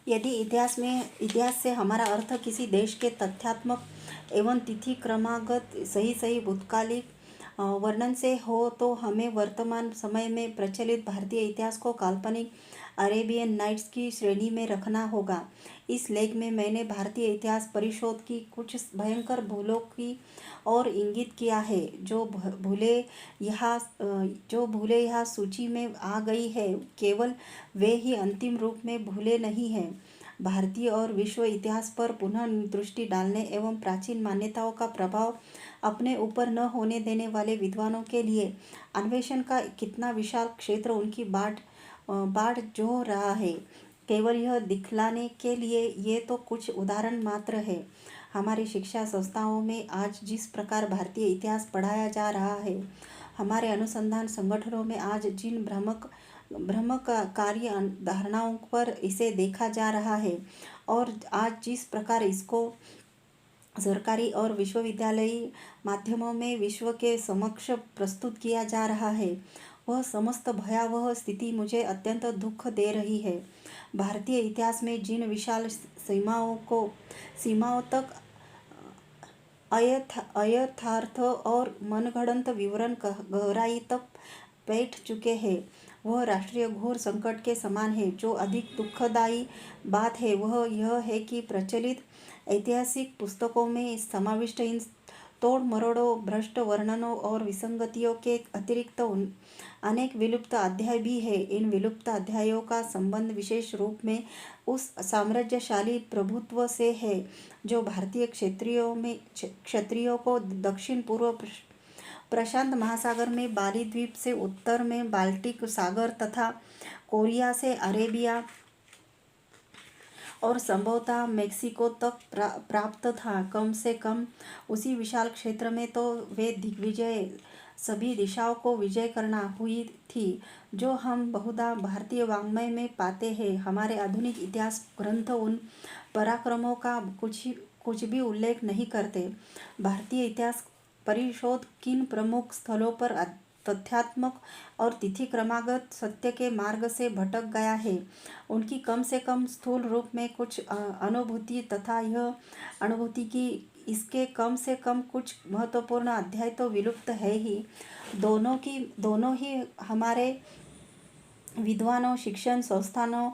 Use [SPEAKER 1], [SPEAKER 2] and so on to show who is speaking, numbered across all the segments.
[SPEAKER 1] यदि इतिहास से हमारा अर्थ किसी देश के तथ्यात्मक एवं तिथि क्रमागत सही भूतकालिक वर्णन से हो, तो हमें वर्तमान समय में प्रचलित भारतीय इतिहास को काल्पनिक अरेबियन नाइट्स की श्रेणी में रखना होगा। इस लेख में मैंने भारतीय इतिहास परिशोध की कुछ भयंकर भूलों की ओर इंगित किया है, जो भूले यहाँ सूची में आ गई है। केवल वे ही अंतिम रूप में भूले नहीं हैं। भारतीय और विश्व इतिहास पर पुनः दृष्टि डालने एवं प्राचीन मान्यताओं का प्रभाव अपने ऊपर न होने देने वाले विद्वानों के लिए अन्वेषण का कितना विशाल क्षेत्र उनकी बाट जो रहा है। केवल यह दिखलाने के लिए ये तो कुछ उदाहरण मात्र है। हमारी शिक्षा संस्थाओं में आज जिस प्रकार भारतीय इतिहास पढ़ाया जा रहा है, हमारे अनुसंधान संगठनों में आज जिन भ्रमकारी धारणाओं पर इसे देखा जा रहा है, और आज जिस प्रकार इसको सरकारी और विश्वविद्यालयी माध्यमों में विश्व के समक्ष प्रस्तुत किया जा रहा है, वह समस्त भयावह स्थिति मुझे अत्यंत दुख दे रही है। भारतीय इतिहास में जिन विशाल सीमाओं तक अयथार्थ और मनगढ़ंत विवरण गहराई तक बैठ चुके हैं, वह राष्ट्रीय घोर संकट के समान है। जो अधिक दुखदायी बात है वह यह है कि प्रचलित ऐतिहासिक पुस्तकों में समाविष्ट इन तोड़ मरोड़ों, भ्रष्ट वर्णनों और विसंगतियों के अतिरिक्त अनेक विलुप्त अध्याय भी है। इन विलुप्त अध्यायों का संबंध विशेष रूप में उस साम्राज्यशाली प्रभुत्व से है जो भारतीय क्षत्रियों को दक्षिण पूर्व प्रशांत महासागर में बाली द्वीप से उत्तर में बाल्टिक सागर तथा कोरिया से अरेबिया और संभवतः मेक्सिको तक प्राप्त था। कम से कम उसी विशाल क्षेत्र में तो वे दिग्विजय सभी दिशाओं को विजय करना हुई थी, जो हम बहुधा भारतीय वाङ्मय में पाते हैं। हमारे आधुनिक इतिहास ग्रंथ उन पराक्रमों का कुछ भी उल्लेख नहीं करते। भारतीय इतिहास परिशोध किन प्रमुख स्थलों पर तथ्यात्मक और तिथि क्रमागत सत्य के मार्ग से भटक गया है, उनकी कम से कम स्थूल रूप में कुछ अनुभूति तथा यह अनुभूति कि इसके कम से कम कुछ महत्वपूर्ण अध्याय तो विलुप्त है ही। दोनों ही हमारे विद्वानों, शिक्षण संस्थानों,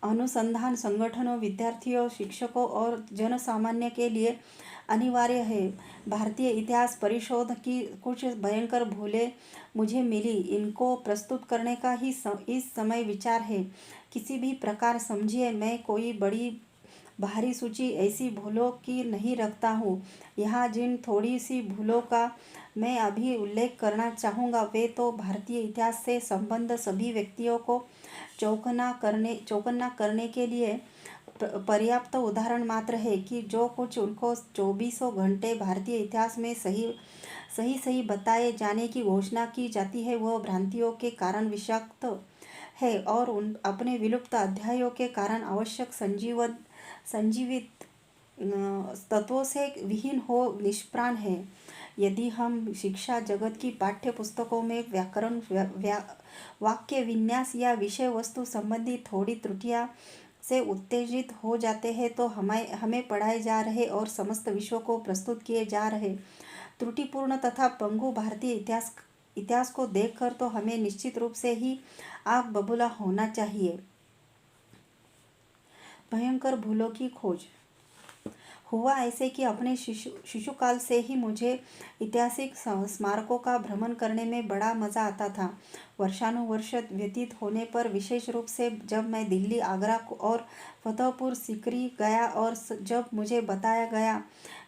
[SPEAKER 1] अनुसंधान संगठनों, विद्यार्थियों, शिक्षकों और जन सामान्य के लिए अनिवार्य है। भारतीय इतिहास परिशोध की कुछ भयंकर भूलें मुझे मिली, इनको प्रस्तुत करने का ही इस समय विचार है। किसी भी प्रकार समझिए, मैं कोई बड़ी भारी सूची ऐसी भूलों की नहीं रखता हूँ। यहाँ जिन थोड़ी सी भूलों का मैं अभी उल्लेख करना चाहूँगा, वे तो भारतीय इतिहास से संबद्ध सभी व्यक्तियों को चौकन्ना करने के लिए पर्याप्त उदाहरण मात्र है कि जो कुछ उनको 24 घंटे भारतीय इतिहास में सही बताए जाने की घोषणा की जाती है, वह भ्रांतियों के कारण विषाक्त है और उन अपने विलुप्त अध्यायों के कारण आवश्यक संजीवित तत्वों से विहीन हो निष्प्राण है। यदि हम शिक्षा जगत की पाठ्य पुस्तकों में व्याकरण, वाक्य विन्यास या विषय वस्तु संबंधी थोड़ी त्रुटियां से उत्तेजित हो जाते हैं, तो हमें पढ़ाए जा रहे और समस्त विश्व को प्रस्तुत किए जा रहे त्रुटिपूर्ण तथा पंगु भारतीय इतिहास को देखकर तो हमें निश्चित रूप से ही आग बबूला होना चाहिए। भयंकर भूलों की खोज। हुआ ऐसे कि अपने शिशुकाल से ही मुझे ऐतिहासिक स्मारकों का भ्रमण करने में बड़ा मज़ा आता था। वर्षानुवर्ष व्यतीत होने पर, विशेष रूप से जब मैं दिल्ली, आगरा और फतेहपुर सीकरी गया और जब मुझे बताया गया,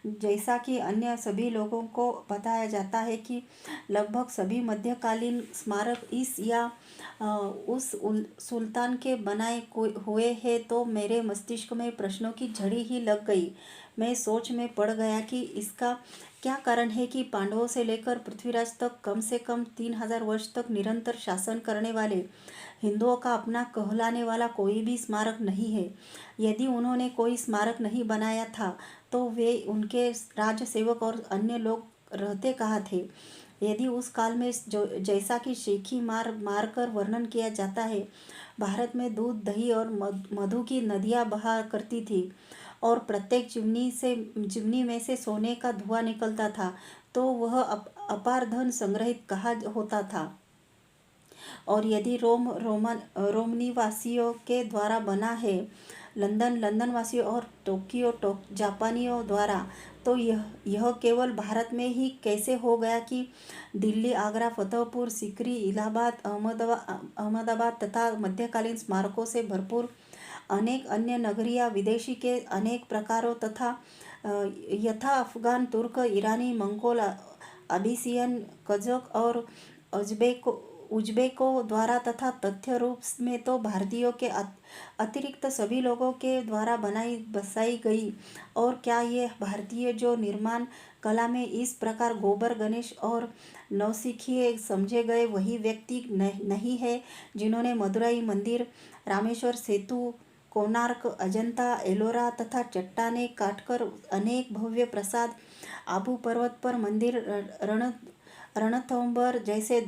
[SPEAKER 1] जैसा कि अन्य सभी लोगों को बताया जाता है, कि लगभग सभी मध्यकालीन स्मारक इस या उस सुल्तान के बनाए हुए हैं, तो मेरे मस्तिष्क में प्रश्नों की झड़ी ही लग गई। मैं सोच में पड़ गया कि इसका क्या कारण है कि पांडवों से लेकर पृथ्वीराज तक कम से कम 3000 वर्ष तक निरंतर शासन करने वाले हिंदुओं का अपना कहलाने वाला कोई भी स्मारक नहीं है। यदि उन्होंने कोई स्मारक नहीं बनाया था, तो वे उनके राजसेवक और अन्य लोग रहते कहाँ थे? यदि उस काल में जैसा कि शेखी मार कर वर्णन किया जाता है, भारत में दूध, दही और मधु की नदियाँ बहा करती थी और प्रत्येक चिमनी में से सोने का धुआं निकलता था, तो वह अपार धन संग्रहित कहा होता था। और यदि रोम निवासियों के द्वारा बना है, लंदन वासियों और टोक्यो जापानियों द्वारा, तो यह केवल भारत में ही कैसे हो गया कि दिल्ली, आगरा, फतेहपुर सीकरी, इलाहाबाद, अहमदाबाद तथा मध्यकालीन स्मारकों से भरपूर अनेक अन्य नगरियाँ विदेशी के अनेक प्रकारों तथा यथा अफगान, तुर्क, ईरानी, मंगोल, अबिसियन, कज़क और उज़्बेकों द्वारा तथा तथ्य रूप में तो भारतीयों के अतिरिक्त सभी लोगों के द्वारा बसाई गई। और क्या ये भारतीय जो निर्माण कला में इस प्रकार गोबर गणेश और नौसिखिए समझे गए वही व्यक्ति नहीं है जिन्होंने मदुरई मंदिर, रामेश्वर सेतु, कोणार्क, अजंता, एलोरा तथा चट्टाने काटकर अनेक भव्य प्रसाद, आबू पर्वत पर मंदिर, रणथंभौर जैसे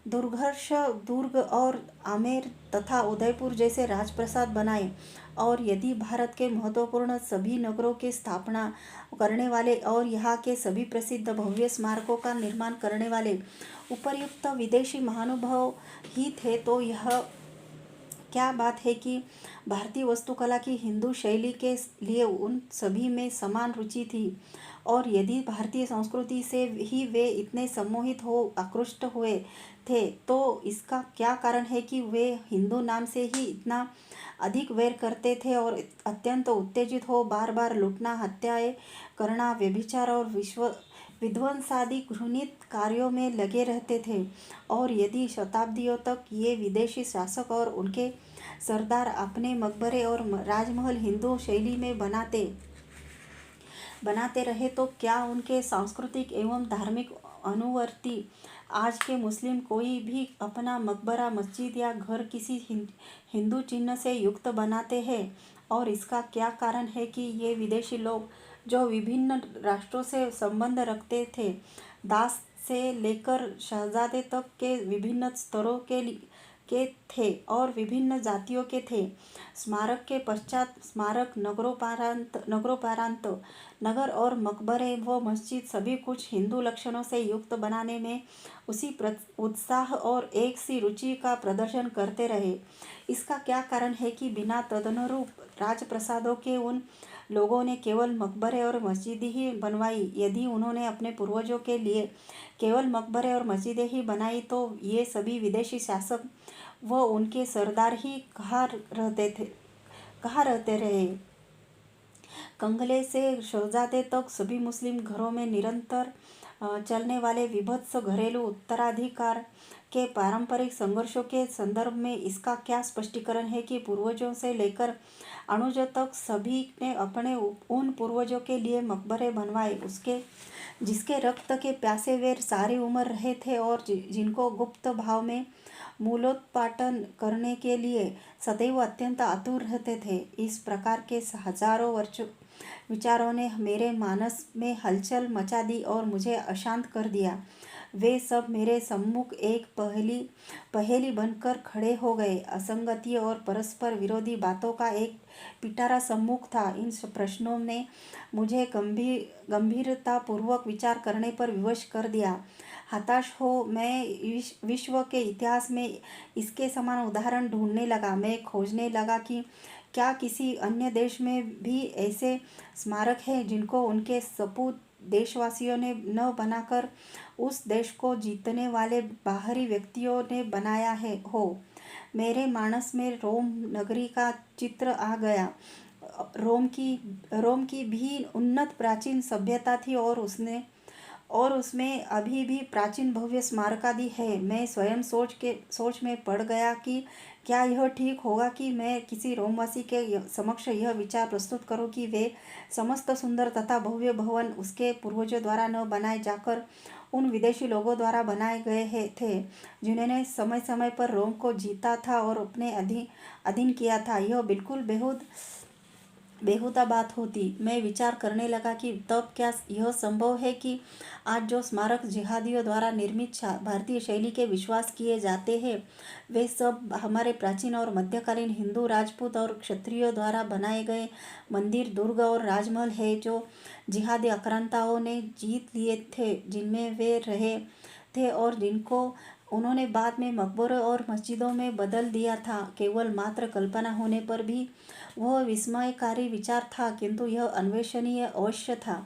[SPEAKER 1] दुर्धर्ष दुर्ग और आमेर तथा उदयपुर जैसे राजप्रसाद बनाए। और यदि भारत के महत्वपूर्ण सभी नगरों की स्थापना करने वाले और यहाँ के सभी प्रसिद्ध भव्य स्मारकों का निर्माण करने वाले उपर्युक्त विदेशी महानुभाव ही थे, तो यह क्या बात है कि भारतीय वास्तुकला की हिंदू शैली के लिए उन सभी में समान रुचि थी। और यदि भारतीय संस्कृति से ही वे इतने सम्मोहित आकृष्ट हुए थे, तो इसका क्या कारण है कि वे हिंदू नाम से ही इतना अधिक वैर करते थे और अत्यंत उत्तेजित हो बार बार लूटना, हत्याएं करना, व्यभिचार और विध्वंसादि घृणित कार्यों में लगे रहते थे। और यदि शताब्दियों तक ये विदेशी शासक और उनके सरदार अपने मकबरे और राजमहल हिंदू शैली में बनाते रहे, तो क्या उनके सांस्कृतिक एवं धार्मिक अनुवर्ती आज के मुस्लिम कोई भी अपना मकबरा, मस्जिद या घर किसी हिंदू चिन्ह से युक्त बनाते हैं? और इसका क्या कारण है कि ये विदेशी लोग जो विभिन्न राष्ट्रों से संबंध रखते थे, दास से लेकर शहजादे तक के विभिन्न स्तरों के थे और विभिन्न जातियों के थे, स्मारक के पश्चात स्मारक, नगरोपरांत नगर और मकबरे व मस्जिद सभी कुछ हिंदू लक्षणों से युक्त बनाने में उसी उत्साह और एक सी रुचि का प्रदर्शन करते रहे? इसका क्या कारण है कि बिना तदनुरूप राजप्रसादों के उन लोगों ने केवल मकबरे और मस्जिद ही बनवाई? यदि उन्होंने अपने पूर्वजों के लिए केवल मकबरे और मस्जिदें ही बनाई, तो ये सभी विदेशी शासक व उनके सरदार ही कहाँ रहते रहे? कंगले से शहजादे तक सभी मुस्लिम घरों में निरंतर चलने वाले विभत्स घरेलू उत्तराधिकार के पारंपरिक संघर्षों के संदर्भ में इसका क्या स्पष्टीकरण है कि पूर्वजों से लेकर अनुजों तक सभी ने अपने उन पूर्वजों के लिए मकबरे बनवाए, जिसके रक्त के प्यासे वे सारी उम्र रहे थे और जिनको गुप्त भाव में मूलोत्पाटन करने के लिए सदैव अत्यंत आतुर रहते थे। इस प्रकार के हजारों विचारों ने मेरे मानस में हलचल मचा दी और मुझे अशांत कर दिया। वे सब मेरे सम्मुख एक पहेली बनकर खड़े हो गए। असंगति और परस्पर विरोधी बातों का एक पिटारा सम्मुख था। इन प्रश्नों ने मुझे गंभीरतापूर्वक विचार करने पर विवश कर दिया। हताश हो मैं विश्व के इतिहास में इसके समान उदाहरण ढूंढने लगा। मैं खोजने लगा कि क्या किसी अन्य देश में भी ऐसे स्मारक हैं जिनको उनके सपूत देशवासियों ने न बनाकर उस देश को जीतने वाले बाहरी व्यक्तियों ने बनाया हो। मेरे मानस में रोम नगरी का चित्र आ गया। रोम की भी उन्नत प्राचीन सभ्यता थी और उसमें अभी भी प्राचीन भव्य स्मारकादि है। मैं स्वयं सोच में पड़ गया कि क्या यह ठीक होगा कि मैं किसी रोमवासी के समक्ष यह विचार प्रस्तुत करूं कि वे समस्त सुंदर तथा भव्य भवन उसके पूर्वजों द्वारा न बनाए जाकर उन विदेशी लोगों द्वारा बनाए गए थे जिन्होंने समय समय पर रोम को जीता था और अपने अधीन किया था। यह बिल्कुल बेहूद बेहुदा बात होती। मैं विचार करने लगा कि तब क्या यह संभव है कि आज जो स्मारक जिहादियों द्वारा निर्मित भारतीय शैली के विश्वास किए जाते हैं, वे सब हमारे प्राचीन और मध्यकालीन हिंदू, राजपूत और क्षत्रियों द्वारा बनाए गए मंदिर, दुर्ग और राजमहल है, जो जिहादी आक्रांताओं ने जीत लिए थे, जिनमें वे रहे थे और जिनको उन्होंने बाद में मकबरों और मस्जिदों में बदल दिया था। केवल मात्र कल्पना होने पर भी वह विस्मयकारी विचार था, किंतु यह अन्वेषणीय अवश्य था।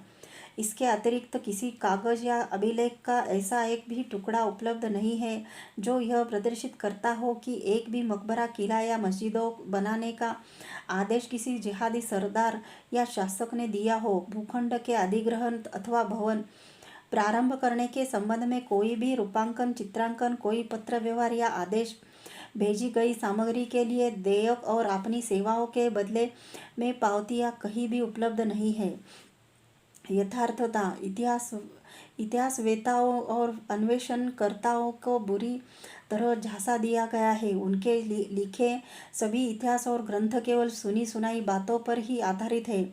[SPEAKER 1] इसके अतिरिक्त किसी कागज या अभिलेख का ऐसा एक भी टुकड़ा उपलब्ध नहीं है जो यह प्रदर्शित करता हो कि एक भी मकबरा, किला या मस्जिदों बनाने का आदेश किसी जिहादी सरदार या शासक ने दिया हो। भूखंड के अधिग्रहण अथवा भवन प्रारंभ करने के संबंध में कोई भी रूपांकन, चित्रांकन, कोई पत्र व्यवहार या आदेश, भेजी गई सामग्री के लिए देयक और अपनी सेवाओं के बदले में पावतियां कहीं भी उपलब्ध नहीं है। यथार्थता इतिहासवेताओं और अन्वेषणकर्ताओं को बुरी तरह झांसा दिया गया है। उनके लिखे सभी इतिहास और ग्रंथ केवल सुनी सुनाई बातों पर ही आधारित है।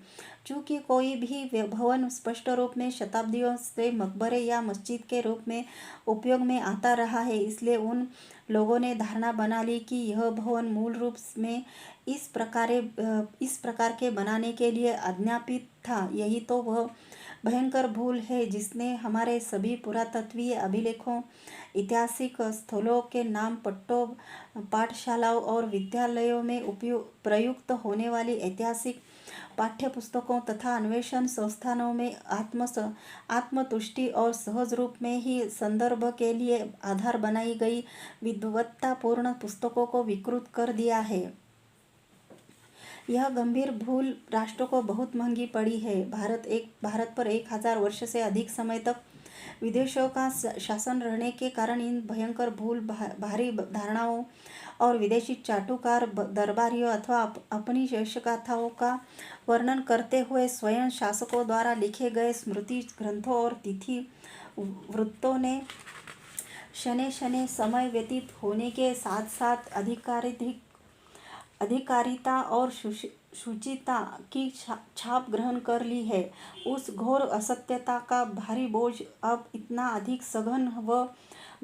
[SPEAKER 1] चूँकि कोई भी भवन स्पष्ट रूप में शताब्दियों से मकबरे या मस्जिद के रूप में उपयोग में आता रहा है, इसलिए उन लोगों ने धारणा बना ली कि यह भवन मूल रूप में इस प्रकार के बनाने के लिए आज्ञापित था। यही तो वह भयंकर भूल है जिसने हमारे सभी पुरातत्वीय अभिलेखों, ऐतिहासिक स्थलों के नाम पट्टों, पाठशालाओं और विद्यालयों में प्रयुक्त होने वाली ऐतिहासिक पाठ्यपुस्तकों तथा अन्वेषण संस्थानों में आत्मतुष्टि और सहज रूप में ही संदर्भ के लिए आधार बनाई गई विद्वत्तापूर्ण पुस्तकों को विकृत कर दिया है। यह गंभीर भूल राष्ट्र को बहुत महंगी पड़ी है। भारत पर 1000 वर्ष से अधिक समय तक विदेशियों का शासन रहने के कारण इन भयंकर भूल, भारी धारणाओं और विदेशी चाटुकार दरबारियों अथवा अपनी यशगाथाओं का वर्णन करते हुए स्वयं शासकों द्वारा लिखे गए स्मृति ग्रंथों और तिथि वृत्तों ने शने शने समय व्यतीत होने के साथ साथ अधिकारिता और शुचिता की छाप ग्रहण कर ली है। उस घोर असत्यता का भारी बोझ अब इतना अधिक सघन व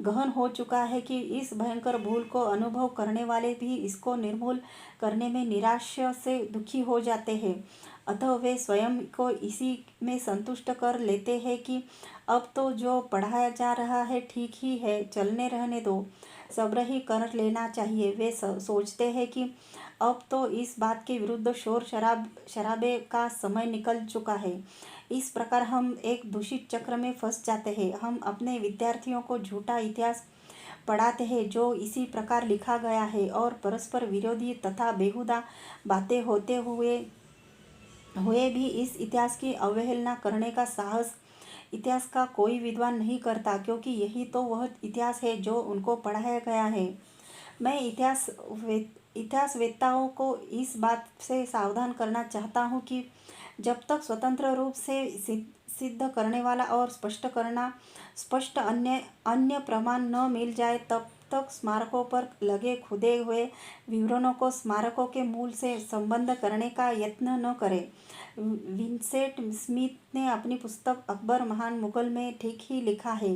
[SPEAKER 1] गहन हो चुका है कि इस भयंकर भूल को अनुभव करने वाले भी इसको निर्मूल करने में निराशा से दुखी हो जाते हैं। अतः वे स्वयं को इसी में संतुष्ट कर लेते हैं कि अब तो जो पढ़ाया जा रहा है ठीक ही है, चलने रहने दो, सब्र ही कर लेना चाहिए। वे सोचते हैं कि अब तो इस बात के विरुद्ध शोर शराबे का समय निकल चुका है। इस प्रकार हम एक दूषित चक्र में फंस जाते हैं। हम अपने विद्यार्थियों को झूठा इतिहास पढ़ाते हैं जो इसी प्रकार लिखा गया है, और परस्पर विरोधी तथा बेहुदा बातें होते हुए भी इस इतिहास की अवहेलना करने का साहस इतिहास का कोई विद्वान नहीं करता, क्योंकि यही तो वह इतिहास है जो उनको पढ़ाया गया है। मैं इतिहासवेत्ताओं को इस बात से सावधान करना चाहता हूँ कि जब तक स्वतंत्र रूप से सिद्ध करने वाला और स्पष्ट अन्य प्रमाण न मिल जाए, तब तक स्मारकों पर लगे खुदे हुए विवरणों को स्मारकों के मूल से संबद्ध करने का यत्न न करें। विंसेंट स्मिथ ने अपनी पुस्तक अकबर महान मुगल में ठीक ही लिखा है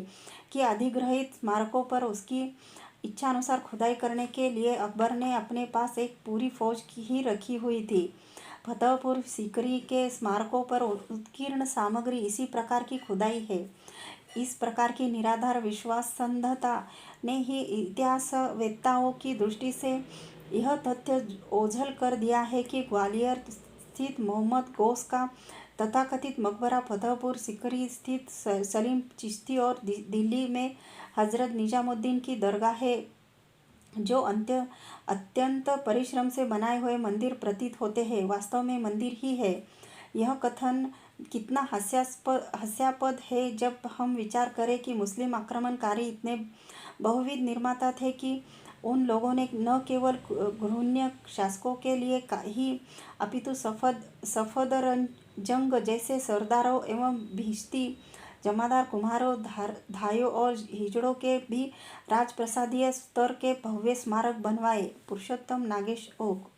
[SPEAKER 1] कि अधिग्रहित स्मारकों पर उसकी इच्छानुसार खुदाई करने के लिए अकबर ने अपने पास एक पूरी फौज ही रखी हुई थी। फतेहपुर सीकरी के स्मारकों पर उत्कीर्ण सामग्री इसी प्रकार की खुदाई है। इस प्रकार की निराधार विश्वासंधता ने ही इतिहासवेत्ताओं की दृष्टि से यह तथ्य ओझल कर दिया है कि ग्वालियर स्थित मोहम्मद गौस का तथाकथित मकबरा, फतेहपुर सीकरी स्थित सलीम चिश्ती और दिल्ली में हजरत निजामुद्दीन की दरगाह है, जो अत्यंत परिश्रम से बनाए हुए मंदिर प्रतीत होते हैं, वास्तव में मंदिर ही है। यह कथन कितना हास्यास्पद है जब हम विचार करें कि मुस्लिम आक्रमणकारी इतने बहुविध निर्माता थे कि उन लोगों ने न केवल घृण्य शासकों के लिए ही अपितु सफदरजंग जैसे सरदारों एवं भिश्ती जमादार, कुम्हारों, धायों और हिजड़ों के भी राजप्रसादीय स्तर के भव्य स्मारक बनवाए। पुरुषोत्तम नागेश ओक।